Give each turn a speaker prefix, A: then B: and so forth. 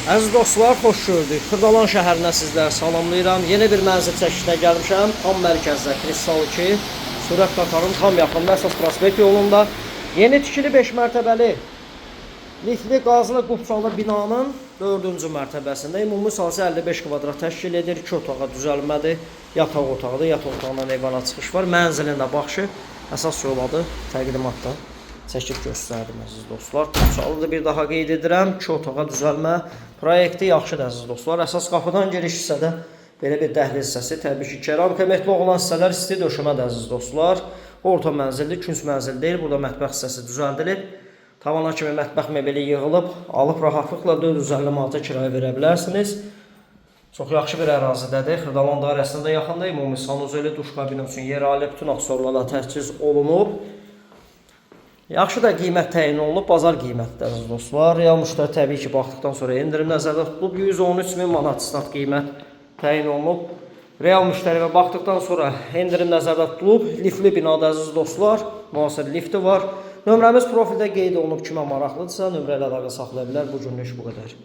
A: Əziz dostlar, xoş gördük. Xırdalan şəhərinə sizləri salamlayıram. Yeni bir mənzil çəkişinə gəlmişəm. Tam mərkəzdə Kristal 2, Sürət Qatarın tam yaxınında əsas prospekt yolunda. Yeni tikili 5 mərtəbəli lifli qazlı qubçalı binanın 4-cü mərtəbəsində ümumi sahəsi 55 kvadrat təşkil edir. 2 otağa düzəlmədir. Yataq otağıdır. Yataq otağından eyvana çıxış var. Mənzilin də baxışı əsas yoladır. Təqdimatda çəkib göstərdim əziz dostlar. Qubçalıdır, bir daha qeyd edirəm. 2 otağa düzəlmə proyekti yaxşıdır əziz dostlar. Əsas qapıdan giriş hissədə belə bir dəhliz hissəsi, təbii ki, keramik əməkli olan hissələr isti döşəmədir əziz dostlar. Orta mənzilli, künc mənzil deyil. Burada mətbəx hissəsi düzəldilib. Tavana kimi mətbəx mebeli yığılıb, alıb rahatlıqla 450 manata kirayə verə bilərsiniz. Çox yaxşı bir ərazidədir. Xırdalan dairəsində yaxında ümumi sanuzeli, duş kabini üçün yer alib, bütün aksesuarlarla təchiz olunub. Yaxşı da qiymət təyin olunub, bazar qiymətdir əziz dostlar. Real müştəri təbii ki, baxdıqdan sonra endirim nəzərdə tutulub, 113.000 manat stat qiymət təyin olunub. Real müştərimə baxdıqdan sonra endirim nəzərdə tutulub. Liftli binada əziz dostlar, müasir lifti var. Nömrəmiz profildə qeyd olunub, kimə maraqlıdırsa, nömrə ilə əlaqə saxlaya bilər. Bu günlük bu qədər.